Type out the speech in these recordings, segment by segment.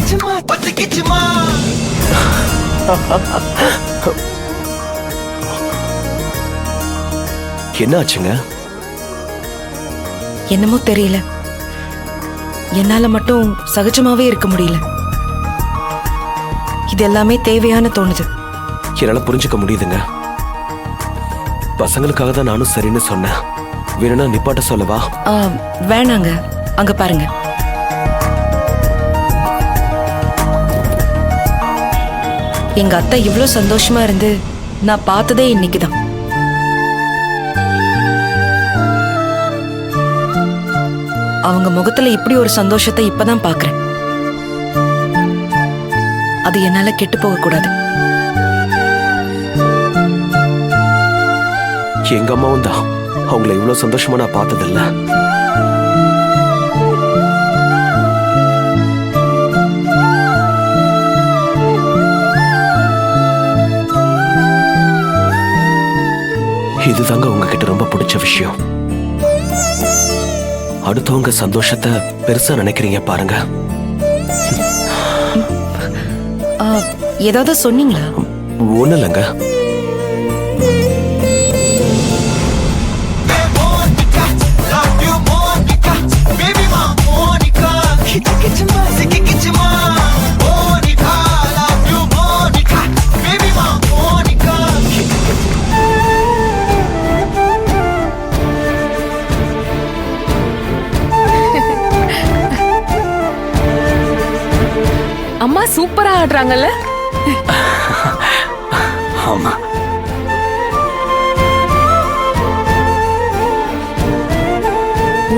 என்ன ஆச்சுங்க? என்னமோ தெரியல, என்னால மட்டும் சகஜமாவே இருக்க முடியல. இது எல்லாமே தேவையான தோணுது. என்னால புரிஞ்சுக்க முடியுதுங்க. பசங்களுக்காக தான் நானும் சரின்னு சொன்னேன். வேணும்னா நிப்பாட்ட சொல்லவா? வேணாங்க, அங்க பாருங்க. எங்க அத்தை இவ்வளவு சந்தோஷமா இருந்து நான் பார்த்ததே இன்னைக்குதான். அவங்க முகத்துல இப்படி ஒரு சந்தோஷத்தை இப்பதான் பாக்குறேன். அது என்னால கெட்டு போக கூடாது. எங்க அம்மாவும் தான் அவங்கள இவ்வளவு சந்தோஷமா நான் பார்த்ததில்ல. இதுதாங்க உங்ககிட்ட ரொம்ப பிடிச்ச விஷயம். அடுத்தவங்க சந்தோஷத்தை பெருசா நினைக்கிறீங்க பாருங்க. ஏதாவது சொன்னீங்களா? ஒண்ணு இல்லைங்க. அம்மா சூப்பரா ஆடுறாங்கல்ல? ஆமா.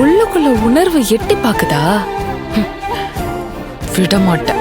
உள்ளுக்குள்ள உணர்வு எட்டி பாக்குதா? விட மாட்டேன்.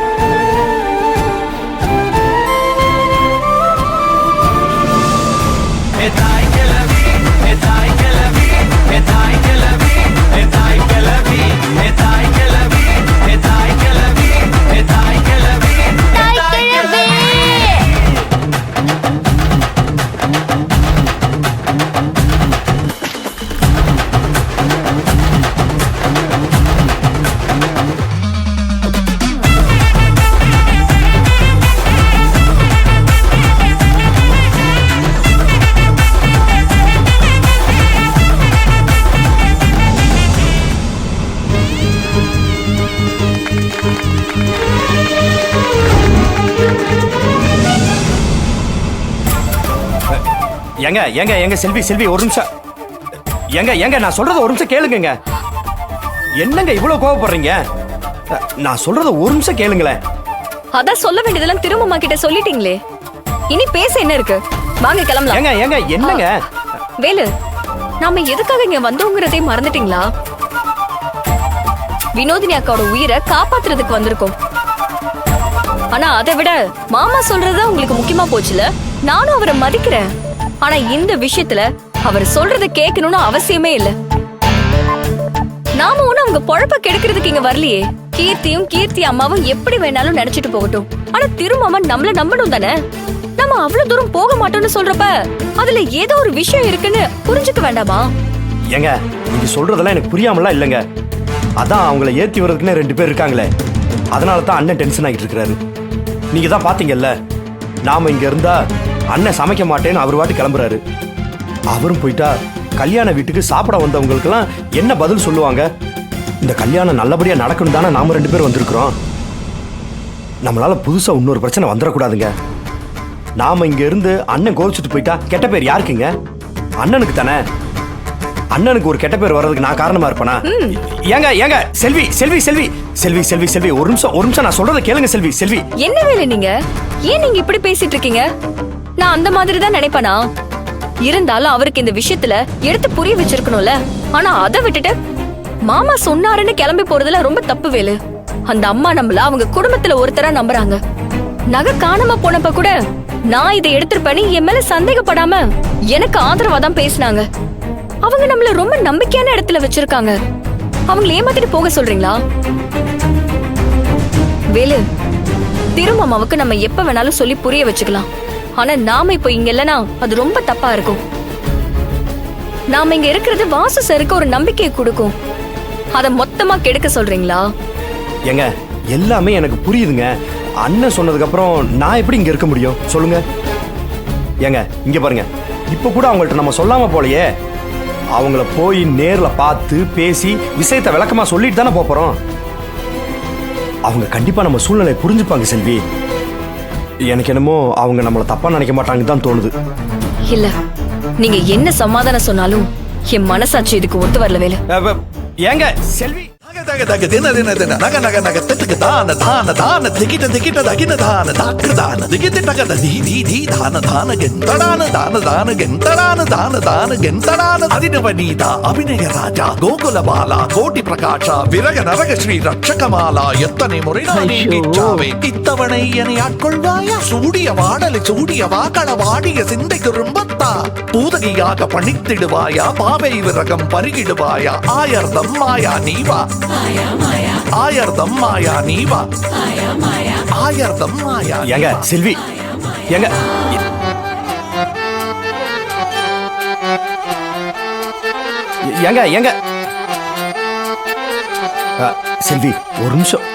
எங்க எங்க எங்க செல்வி செல்வி ஒரு நிமிஷம். எங்க எங்க நான் சொல்றத ஒரு நிமிஷம் கேளுங்க. என்னங்க இவ்வளவு கோவப்படுறீங்க? நான் சொல்றத ஒரு நிமிஷம் கேளுங்களேன். அதான் சொல்ல வேண்டியதெல்லாம் திரும்பமா கிட்ட சொல்லிட்டீங்களே, இனி பேச என்ன இருக்கு? வாங்க கிளம்பலாம். எங்க எங்க என்னங்க? வேலு, நாம எதுக்காக இங்க வந்தோங்கிறதே மறந்துட்டீங்களா? வினோதினி அக்காவோட உயிரை காப்பாத்துறதுக்கு வந்திருக்கோம். ஆனா அதை விட மாமா சொல்றதுதான் உங்களுக்கு முக்கியமா போச்சுல. நானும் அவரை மதிக்கிறேன். ஆனா இந்த விஷயத்துல அவர் சொல்றத கேட்கணும்னு அவசியமே இல்ல. நாம ஒண்ணு அவங்க பொழப்ப கெடுக்கிறதுக்கு இங்க வரலையே. கீர்த்தியும் கீர்த்தி அம்மாவும் எப்படி வேணாலும் நினைச்சிட்டு போகட்டும். ஆனா திருமாமன் நம்மள நம்பணும் தானே. நம்ம அவ்வளவு தூரம் போக மாட்டோம்னு சொல்றப்ப அதுல ஏதோ ஒரு விஷயம் இருக்குன்னு புரிஞ்சுக்க வேண்டாமா? ஏங்க நீங்க சொல்றதெல்லாம் எனக்கு புரியாமலாம் இல்லைங்க. அதான் அவங்கள ஏத்தி வர்றதுக்குன்னு 2 பேர் இருக்காங்களே, அதனால தான் அண்ணன் டென்ஷன் ஆகிட்டு இருக்கிறாரு. நீங்க தான் பாத்தீங்கல்ல, நாம இங்க இருந்தா அண்ணன் சமைக்க மாட்டேன்னு அவர் வாட்டி கிளம்புறாரு. அவரும் போயிட்டா கல்யாண வீட்டுக்கு சாப்பிட வந்தவங்களுக்கெல்லாம் என்ன பதில் சொல்லுவாங்க? இந்த கல்யாணம் நல்லபடியா நடக்கணும் தானே நாம 2 பேர் வந்திருக்கிறோம். நம்மளால புதுசா இன்னொரு பிரச்சனை வந்துடக்கூடாதுங்க. நாம இங்க இருந்து அண்ணன் கோவிச்சுட்டு போயிட்டா கெட்ட பேர் யாருக்குங்க? அண்ணனுக்கு தானே. அண்ணனுக்கு ஒரு கெட்ட பேர் வர்றதுக்கு நான் காரணமா இருப்பேனா? ஏங்க ஏங்க செல்வி செல்வி செல்வி செல்வி செல்வி செல்வி ஒரு நிமிஷம் நான் சொல்றத கேளுங்க செல்வி செல்வி. என்ன வேலை நீங்க? ஏன் நீங்க இப்படி பேசிட்டு இருக்கீங்க? நான் அந்த மாதிரி தான் நினைப்பனா? இருந்தாலும் அவருக்கு இந்த விஷயத்துல எடுத்து புரிய வச்சிருக்கணும்ல. ஆனா அதை விட்டுட்டு மாமா சொன்னாருன்னு கிளம்பி போறதுல ரொம்ப தப்பு வேலு. அந்த அம்மா நம்மள அவங்க குடும்பத்துல ஒருத்தரா நம்புறாங்க. நகை காணாம போனப்ப கூட நான் இதை எடுத்துருப்பேன்னு என் மேல சந்தேகப்படாம எனக்கு ஆதரவா தான் பேசினாங்க. அவங்க நம்மள ரொம்ப நம்பிக்கையான இடத்துல வச்சிருக்காங்க. அவங்களை ஏமாத்திட்டு போக சொல்றீங்களா? வேலு, திருமாமாவுக்கு நம்ம எப்ப வேணாலும் சொல்லி புரிய வச்சுக்கலாம். ஆனா நாம இப்ப இங்க இல்லனா அது ரொம்ப தப்பா இருக்கும். நாம இங்க இருக்கிறது வாசு சருக்கு ஒரு நம்பிக்கையை கொடுக்கும். அத மொத்தமா கெடுக்க சொல்றீங்களா? ஏங்க எல்லாமே எனக்கு புரியுதுங்க. அண்ணன் சொன்னதுக்கு அப்புறம் நான் எப்படி இங்க இருக்க முடியும் சொல்லுங்க? ஏங்க இங்க பாருங்க, இப்ப கூட அவங்கள்ட்ட நம்ம சொல்லாம போலையே. அவங்கள போய் நேர்ல பார்த்து பேசி விஷயத்தை விளக்கமா சொல்லிட்டு தானே போறோம். அவங்க கண்டிப்பா நம்ம சூழ்நிலை புரிஞ்சுப்பாங்க செல்வி. எனக்கு என்னமோ அவங்க நம்மள தப்பா நினைக்க மாட்டாங்கன்னு தான் தோணுது. இல்ல, நீங்க என்ன சமாதானம் சொன்னாலும் என் மனசாட்சி இதுக்கு ஒத்து வரல வேலு. ஏங்க செல்வி, தக தக தின தின தின நக நக நக தெத்துக்கு தான தான தான திகிட்ட திகிட்ட தகின தான தாக்கு தான திகிட்ட தக தி தி தி தான தான கெந்தடான தான தான கெந்தடான தான தான கெந்தடான அதினவனீதா அபிநய ராஜா கோகுல பாலா கோட்டி பிரகாஷா விரக நரக ஸ்ரீ ரட்சகமாலா எத்தனை முறை நான் நீச்சாவே இத்தவணை என்னை ஆட்கொள்வாயா சூடிய வாடலை சூடிய வாக்கள வாடிய சிந்தை திரும்பத்தா பூதகியாக பணித்திடுவாயா பாவை விரகம் பருகிடுவாயா ஆயர்தம் மாயா நீவா ஆயர்தம் மாயா நீவா ஆயர்தம் மாயா. ஏங்க செல்வி, ஏங்க ஏங்க ஏங்க செல்வி ஒரு நிமிஷம்.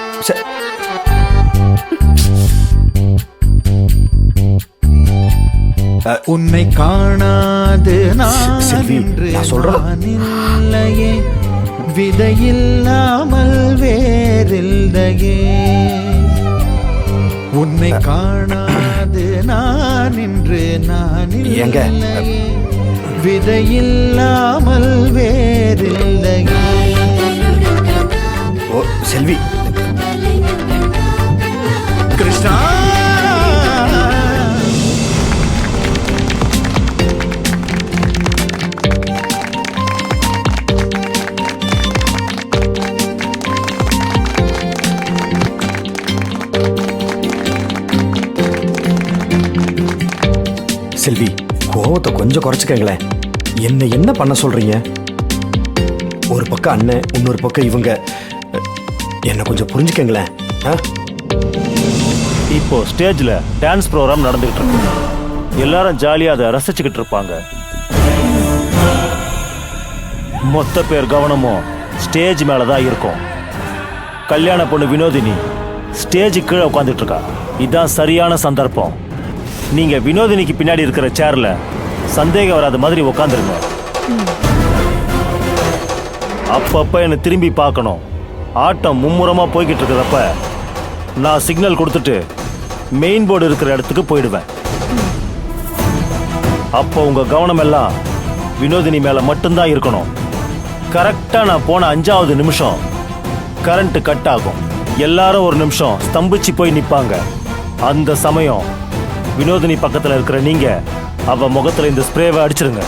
உன்னை காணாது செல்வி, நான் சொல்றேன். இல்லையே விதையில்லாமல் வேறில்லையே உன்னை காணாது நான் இன்று நான் ஏங்க விதையில்லாமல் வேறில்லையே. ஓ செல்வி, கிருஷ்ணா செல்வி கோவத்தை கொஞ்சம் குறைச்சுக்கங்களேன். என்ன பண்ண சொல்றீங்க? ஒரு பக்கம் அண்ணன், இன்னொரு பக்கம் இவங்க. என்ன கொஞ்சம் புரிஞ்சுக்கங்களேன். இப்போ ஸ்டேஜ்ல டான்ஸ் ப்ரோக்ராம் நடந்துகிட்டு இருக்கு. எல்லாரும் ஜாலியா அதை ரசிச்சுக்கிட்டு இருப்பாங்க. மொத்த பேர் கவனமும் ஸ்டேஜ் மேலதான் இருக்கும். கல்யாண பொண்ணு வினோதினி ஸ்டேஜ் கீழே உட்காந்துட்டு இருக்கா. இதுதான் சரியான சந்தர்ப்பம். நீங்க வினோதினிக்கு பின்னாடி இருக்கிற சேர்ல சந்தேகம் வராத மாதிரி உட்காந்துருங்க. அப்பப்ப என்ன திரும்பி பார்க்கணும். ஆட்டம் மும்முரமா போய்கிட்டு இருக்கிறப்ப நான் சிக்னல் கொடுத்துட்டு மெயின் போர்டு இருக்கிற இடத்துக்கு போயிடுவேன். அப்போ உங்க கவனம் எல்லாம் வினோதினி மேல மட்டும்தான் இருக்கணும். கரெக்டா நான் போன 5வது நிமிஷம் கரண்ட் கட் ஆகும். எல்லாரும் ஒரு நிமிஷம் ஸ்தம்பிச்சு போய் நிப்பாங்க. அந்த சமயம் வினோதினி பக்கத்துல இருக்கிற நீங்க அவ முகத்துல இந்த ஸ்ப்ரேவை அடிச்சிருங்க.